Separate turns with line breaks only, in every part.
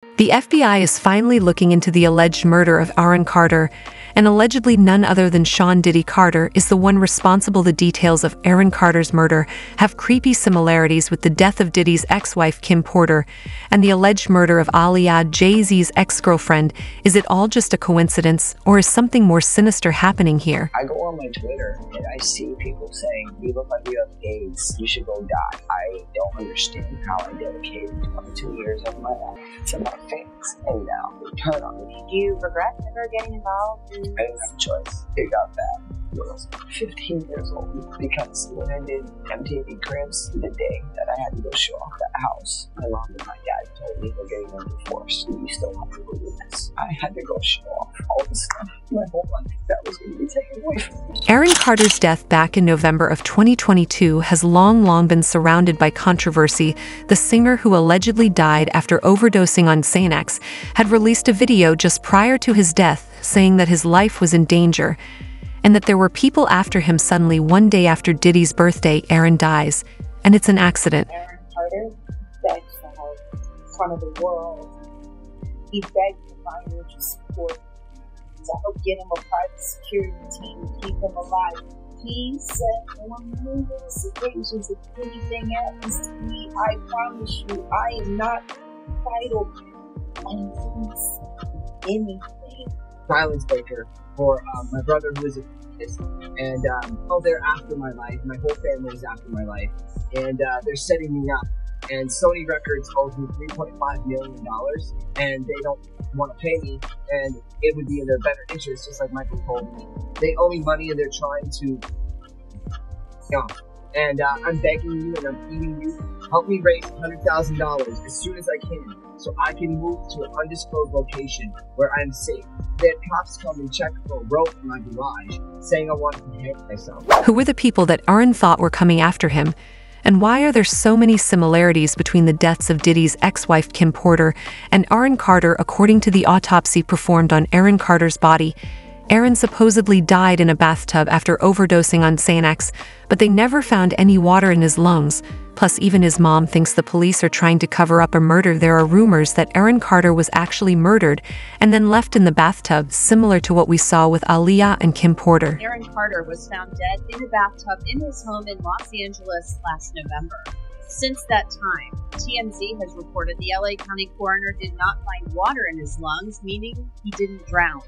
The FBI is finally looking into the alleged murder of Aaron Carter, and allegedly none other than Sean Diddy Carter is the one responsible. The details of Aaron Carter's murder have creepy similarities with the death of Diddy's ex-wife Kim Porter and the alleged murder of Aaliyah, Jay-Z's ex-girlfriend. Is it all just a coincidence, or is something more sinister happening here?
I go on my Twitter and I see people saying, "You look like you have AIDS, you should go die." I don't understand how I dedicated 22 years of my life to my fans, and now they turn on me.
Do you regret ever getting involved?
I didn't have a choice. It got bad when I was 15 years old, because when I did MTV Cribs, the day that I had to go show off that house, my mom and my dad told me we're getting a divorce, and you still have to go do this. I had to go show off all the stuff, my whole life, that was going to be taken away from me.
Aaron Carter's death back in November of 2022 has long been surrounded by controversy. The singer, who allegedly died after overdosing on Xanax, had released a video just prior to his death saying that his life was in danger, and that there were people after him. Suddenly, one day after Diddy's birthday, Aaron dies, and it's an accident.
Aaron Carter begged for help in front of the world. He begged for financial support to help get him a private security team to keep him alive. He said on numerous occasions, if anything happens to me, I promise you, I am not vital. And please, anything.
Silence breaker for my brother, who is a therapist, and they're after my life. My whole family is after my life, and they're setting me up. And Sony Records owes me $3.5 million, and they don't want to pay me, and it would be in their better interest, just like Michael told me. They owe me money, and they're trying to, and I'm begging you and I'm pleading you, help me raise $100,000 as soon as I can, so I can move to an undisclosed location where I'm safe. They had cops come and check for a rope in my garage, saying I wanted to hang myself.
Who were the people that Aaron thought were coming after him? And why are there so many similarities between the deaths of Diddy's ex-wife Kim Porter and Aaron Carter? According to the autopsy performed on Aaron Carter's body, Aaron supposedly died in a bathtub after overdosing on Xanax, but they never found any water in his lungs. Plus, even his mom thinks the police are trying to cover up a murder. There are rumors that Aaron Carter was actually murdered and then left in the bathtub, similar to what we saw with Aaliyah and Kim Porter.
Aaron Carter was found dead in a bathtub in his home in Los Angeles last November. Since that time, TMZ has reported the LA County coroner did not find water in his lungs, meaning he didn't drown.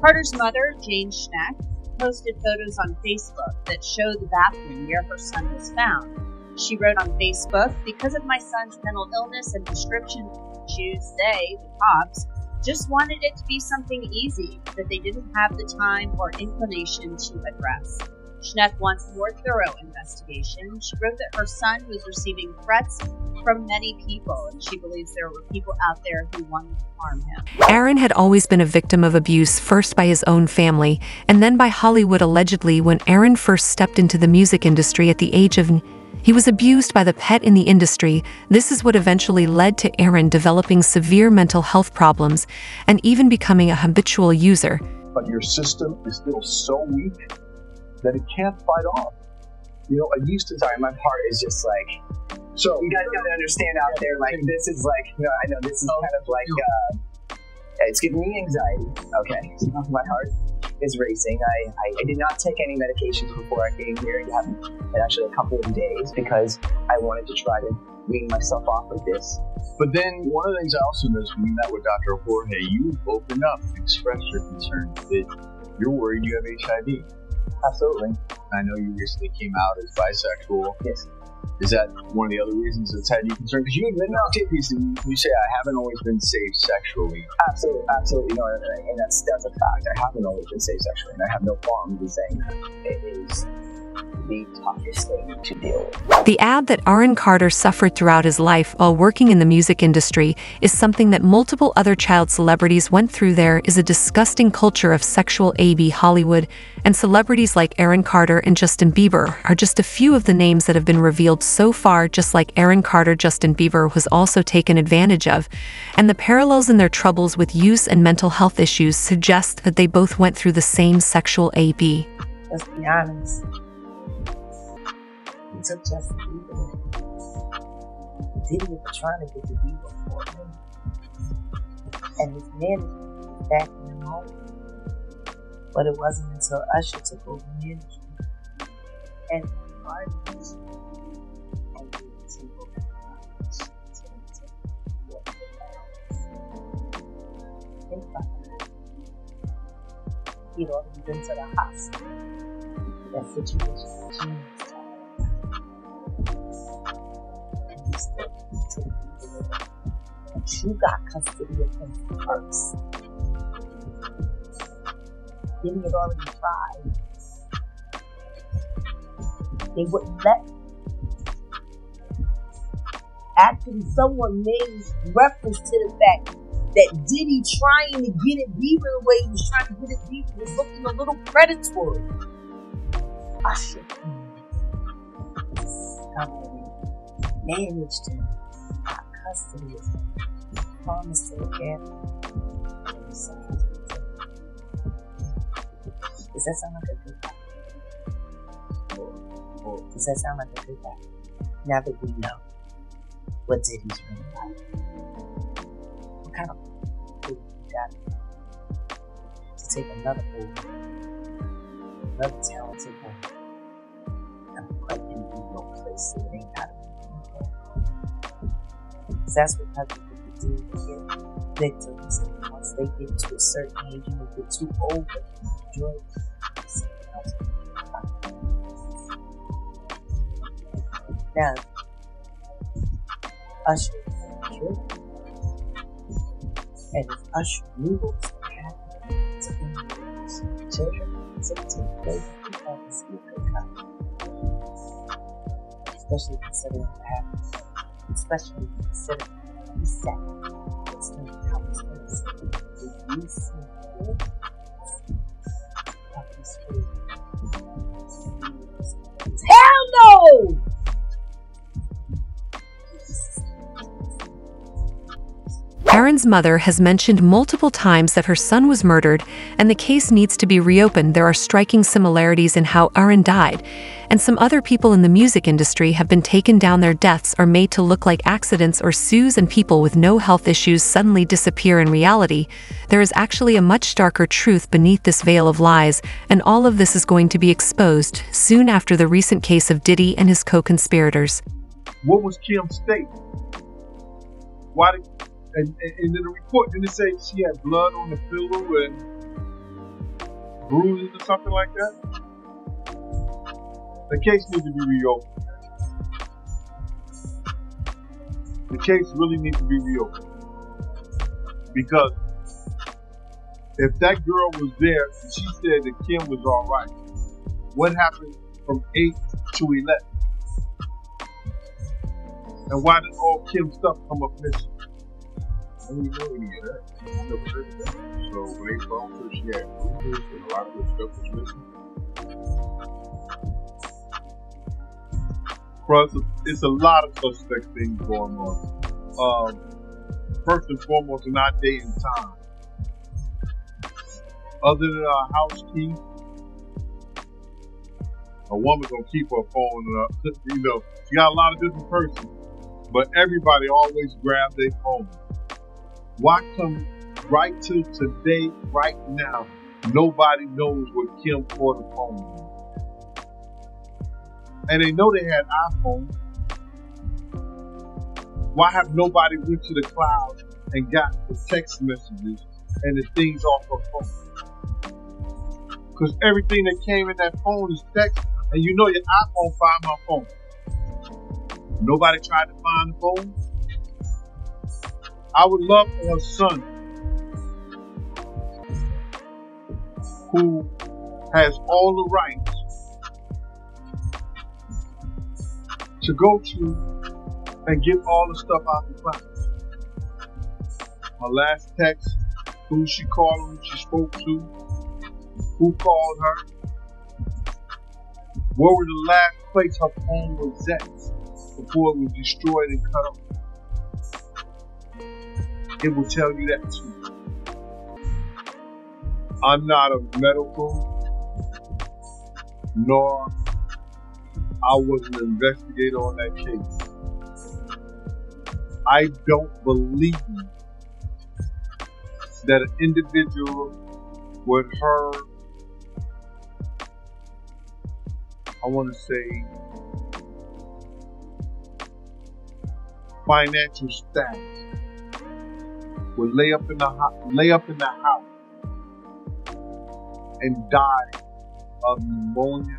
Carter's mother, Jane Schneck, posted photos on Facebook that show the bathroom where her son was found. She wrote on Facebook, "Because of my son's mental illness and prescription issues, they, the cops, just wanted it to be something easy that they didn't have the time or inclination to address." Schneck wants a more thorough investigation. She wrote that her son was receiving threats from many people, and she believes there were people out there who wanted to harm him.
Aaron had always been a victim of abuse, first by his own family, and then by Hollywood. Allegedly, when Aaron first stepped into the music industry at the age of 9, he was abused by the pet in the industry. This is what eventually led to Aaron developing severe mental health problems and even becoming a habitual user.
But your system is still so weak that it can't fight off. You know, I used to.
Sorry, my heart is just like. So you guys gotta understand out there, like this is like. I know this is kind of like. It's giving me anxiety. Okay, so my heart is racing. I did not take any medications before I came here. You haven't. Actually, a couple of days because I wanted to try to wean myself off of this.
But then one of the things I also noticed when we met with Dr. Jorge, you opened up and expressed your concern that you're worried you have HIV.
Absolutely.
I know you recently came out as bisexual.
Yes.
Is that one of the other reasons that's had you concerned? Because you admit now, you say, I haven't always been safe sexually.
Absolutely. No, and that's a fact. I haven't always been safe sexually, and I have no problem with saying that. It is the toughest thing to deal with.
The ad that Aaron Carter suffered throughout his life while working in the music industry is something that multiple other child celebrities went through. There is a disgusting culture of sexual abuse. Hollywood and celebrities like Aaron Carter and Justin Bieber are just a few of the names that have been revealed so far. Just like Aaron Carter, Justin Bieber was also taken advantage of, and the parallels in their troubles with use and mental health issues suggest that they both went through the same sexual abuse.
Let's be honest. He took Justin Bieber. Diddy was trying to get the Bieber for him.
and his management was backing him home. But it wasn't until Usher took over management and parties and he took over he'd already been to the hospital. That situation was changed. And he still continued to live. But you got custody of him first. Diddy had already tried. They wouldn't let him. Actually, someone made reference to the fact that Diddy trying to get at Bieber the way he was trying to get at Bieber was looking a little predatory. Usher managed him, got custody of him, promised to look after him. Does that sound like a good guy? Or does that sound like a good guy? Now that we know what Diddy's really like. What kind of fool you got to take another fool, another talented one, and put him in your place so it ain't got to be. Because that's what other people do to get victims. And once they get to a certain age and they get too old, they can enjoy something else. Now, Usher is a killer. And if Usher knew what was going to happen to him, children, so to baby people, it's a good time. Especially considering what happened. Especially considering he said it's not how it's going to say. Did you see him? Of his food. Hell no!
Aaron's mother has mentioned multiple times that her son was murdered and the case needs to be reopened. There are striking similarities in how Aaron died, and some other people in the music industry have been taken down. Their deaths are made to look like accidents or coups, and people with no health issues suddenly disappear. In reality, there is actually a much darker truth beneath this veil of lies, and all of this is going to be exposed soon after the recent case of Diddy and his co-conspirators.
What was Kim's state? Why did and in the report, didn't it say she had blood on the pillow and bruises or something like that? The case needs to be reopened. The case really needs to be reopened. Because if that girl was there and she said that Kim was all right, what happened from 8 to 11? And why did all Kim's stuff come up missing?
I don't even know any of that. I never heard of that. So when they found her, she had bruises and a lot of her stuff was missing.
Plus, it's a lot of suspect things going on. First and foremost, in our day and time, other than our house key, a woman gonna keep her phone. You know, she got a lot of different persons, but everybody always grab their phone. Why come right till today, right now, nobody knows what Kim Porter phone is? And they know they had iPhone. Why have nobody went to the cloud and got the text messages and the things off her phone? Because everything that came in that phone is text, and you know your iPhone find my phone. Nobody tried to find the phone. I would love for her son, who has all the rights, to go to and get all the stuff out the cloud. Her last text, who she called, who she spoke to, who called her, where was the last place her phone was at before it was destroyed and cut off. It will tell you that too. I'm not a medical, nor I was an investigator on that case. I don't believe that an individual with her, I want to say, financial status would lay up in the house and die of pneumonia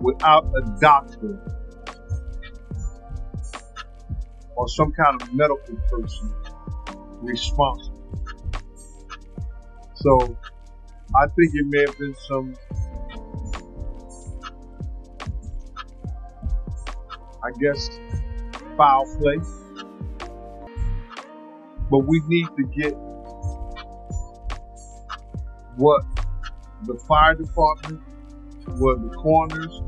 without a doctor or some kind of medical person responsible. So I think it may have been some, I guess, foul play. But we need to get what the fire department, what the coroners,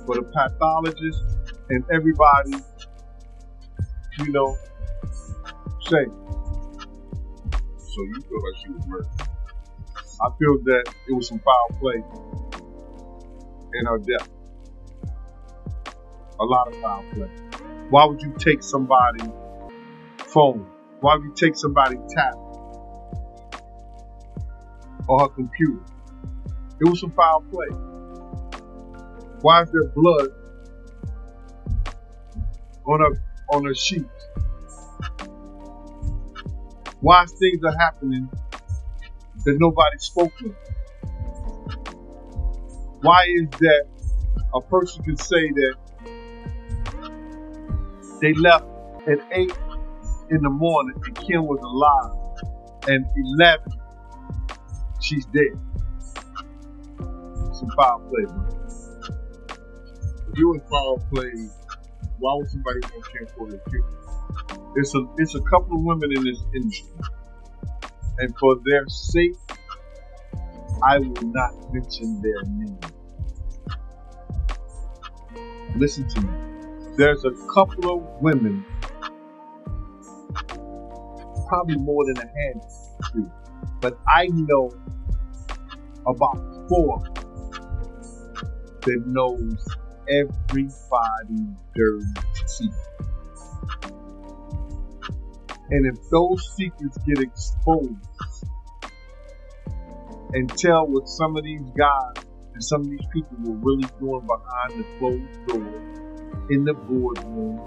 what the pathologists, and everybody, say. So you feel like she was murdered? I feel that it was some foul play in her death. A lot of foul play. Why would you take somebody's phone? Why would you take somebody's tablet or her computer? It was some foul play. Why is there blood on her sheets? Why things are happening that nobody spoke of? Why is that a person can say that they left at 8 in the morning and Kim was alive, and 11 she's dead? Some foul play, bro. If you in foul play, why would somebody want Kim Porter to kill? It's a couple of women in this industry, and for their sake, I will not mention their name. Listen to me. There's a couple of women, probably more than a handful, but I know about 4 that knows everybody's dirty secret. And if those secrets get exposed and tell what some of these guys and some of these people were really doing behind the closed door, in the boardroom,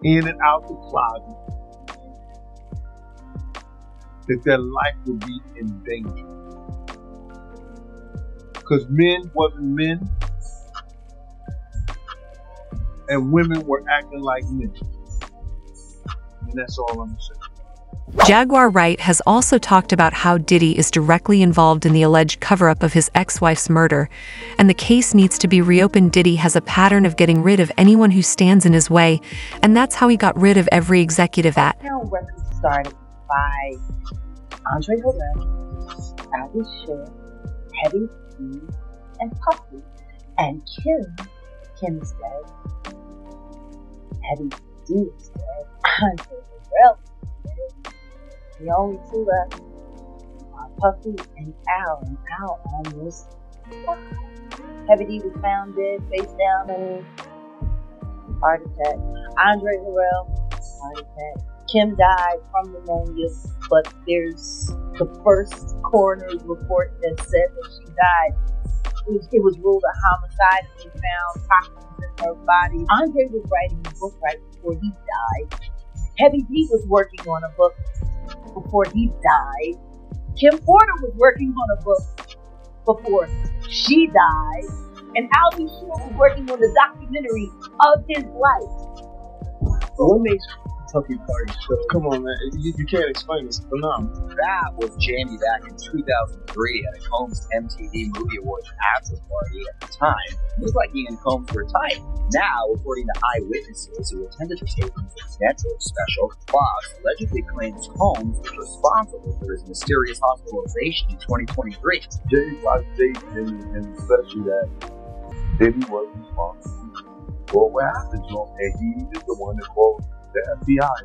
in and out the closet, that their life would be in danger. Because men wasn't men, and women were acting like men. And that's all I'm saying.
Jaguar Wright has also talked about how Diddy is directly involved in the alleged cover-up of his ex-wife's murder, and the case needs to be reopened. Diddy has a pattern of getting rid of anyone who stands in his way, and that's how he got rid of every executive at.
Records started by Andre Harrell, Ali Shore, Heavy D, and Puffy, and Kim is dead. Heavy D is dead. Andre Harrell is dead. The only 2 left are Puffy and Al, and Al almost died. Heavy D was found dead, face down, and heart attack. Andre Harrell, heart attack. Kim died from pneumonia, but there's the first coroner's report that said that she died. It was ruled a homicide, and they found toxins in her body. Andre was writing a book right before he died. Heavy D was working on a book before he died. Kim Porter was working on a book before she died. And Ali Shore was working on the documentary of his life.
What makes Kentucky Party so? Come on, man. You can't explain this phenomenon.
That was Jamie back in 2003 at a Combs MTV Movie Awards after party. At the time, it looked like he and Combs were tight. Now, according to eyewitnesses who attended the tapings of his Netflix special, Fox allegedly claims Combs was responsible for his mysterious hospitalization in 2023.
Jay's life states in the special that Diddy was responsible for what happened to him, and he is the one that called the FBI.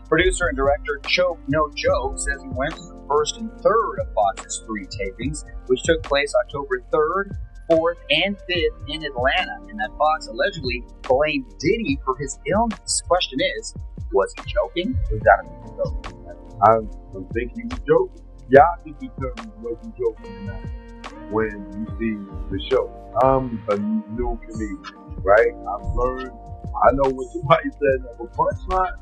Producer and director Choke No Joke says he went to the first and third of Fox's 3 tapings, which took place October 3rd, 4th and 5th in Atlanta, and that Fox allegedly blamed Diddy for his illness. Question is, was he joking? We've got to be joking.
I don't think he was joking. Y'all can determine was he joking or not when you see the show. I'm a new comedian, right? I've learned, I know what somebody said of a punchline,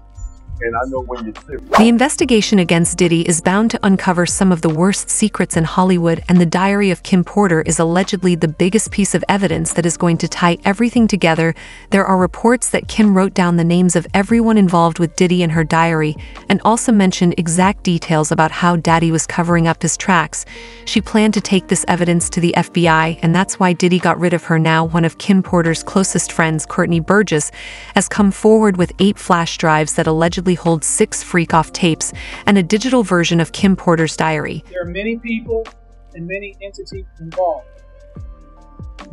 and I know when you're serious.
The investigation against Diddy is bound to uncover some of the worst secrets in Hollywood, and the diary of Kim Porter is allegedly the biggest piece of evidence that is going to tie everything together. There are reports that Kim wrote down the names of everyone involved with Diddy in her diary, and also mentioned exact details about how Daddy was covering up his tracks. She planned to take this evidence to the FBI, and that's why Diddy got rid of her. Now, one of Kim Porter's closest friends, Courtney Burgess, has come forward with 8 flash drives that allegedly hold 6 freak-off tapes and a digital version of Kim Porter's diary.
There are many people and many entities involved.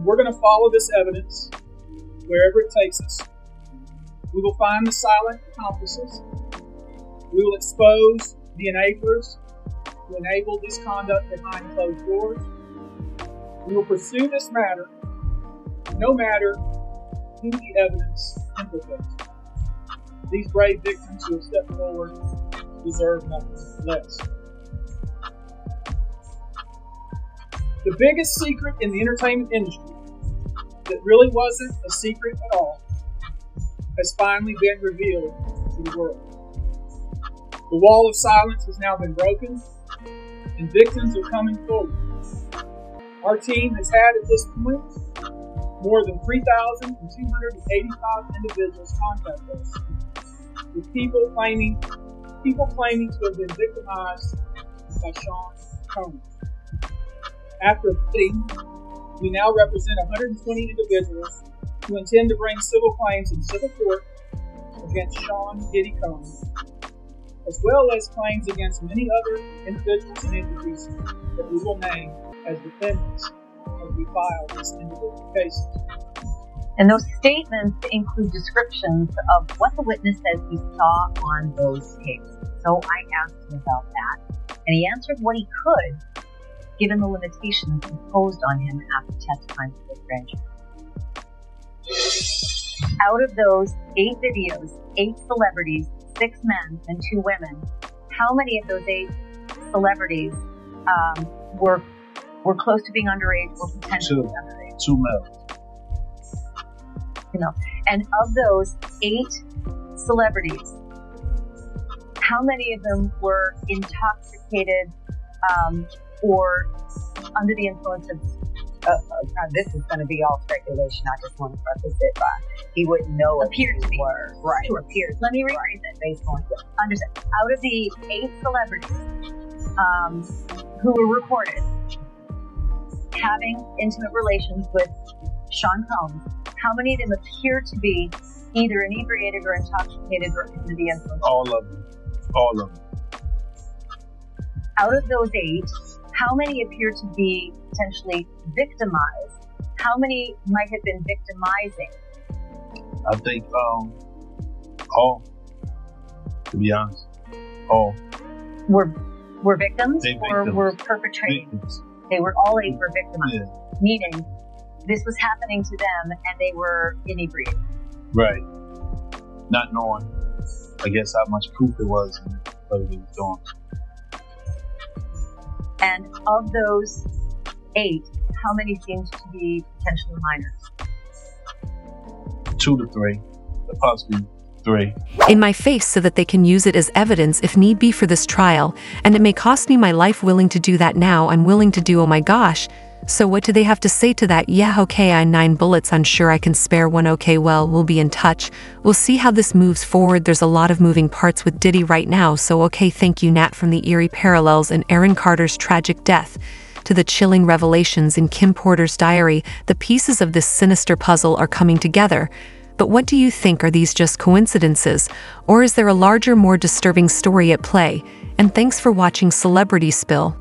We're going to follow this evidence wherever it takes us. We will find the silent accomplices. We will expose the enablers who enable this conduct behind closed doors. We will pursue this matter no matter who the evidence implicates. These brave victims who have stepped forward deserve nothing less. The biggest secret in the entertainment industry that really wasn't a secret at all has finally been revealed to the world. The wall of silence has now been broken, and victims are coming forward. Our team has had at this point more than 3,285 individuals contact us, with people claiming to have been victimized by Sean Combs. After bidding, we now represent 120 individuals who intend to bring civil claims in civil court against Sean Diddy Combs, as well as claims against many other individuals and entities that we will name as defendants as we file these individual cases.
And those statements include descriptions of what the witness says he saw on those tapes. So I asked him about that, and he answered what he could, given the limitations imposed on him after testifying for the grand jury. Out of those 8 videos, 8 celebrities, 6 men and 2 women, how many of those 8 celebrities were close to being underage or potentially underage?
2 men.
You know, and of those 8 celebrities, how many of them were intoxicated or under the influence of?
This is going to be all speculation. I just want to preface it by he wouldn't know
appeared to be
were right.
Who appeared? Let me rephrase it.
Based on
Understand. Out of the 8 celebrities who were reported having intimate relations with Sean Combs, how many of them appear to be either inebriated or intoxicated or under the influence?
All of them. All of them.
Out of those 8, how many appear to be potentially victimized? How many might have been victimizing?
I think all. To be honest, all.
Were victims
They
or
victims.
were perpetrators?
Victims.
They were all 8 were victimized,
Yeah.
meaning this was happening to them and they were inebriated.
Right. Not knowing, I guess, how much proof it was and what he was doing.
And of those 8, how many seemed to be potentially minors?
2 to 3, possibly 3.
In my face so that they can use it as evidence if need be for this trial, and it may cost me my life. Willing to do that now, I'm willing to do. Oh my gosh. So what do they have to say to that? Yeah, okay, I 9 bullets, unsure I can spare 1. Okay, well, we'll be in touch. We'll see how this moves forward. There's a lot of moving parts with Diddy right now, so okay, thank you, Nat. From the eerie parallels in Aaron Carter's tragic death to the chilling revelations in Kim Porter's diary, the pieces of this sinister puzzle are coming together. But what do you think? Are these just coincidences? Or is there a larger, more disturbing story at play? And thanks for watching Celebrity Spill.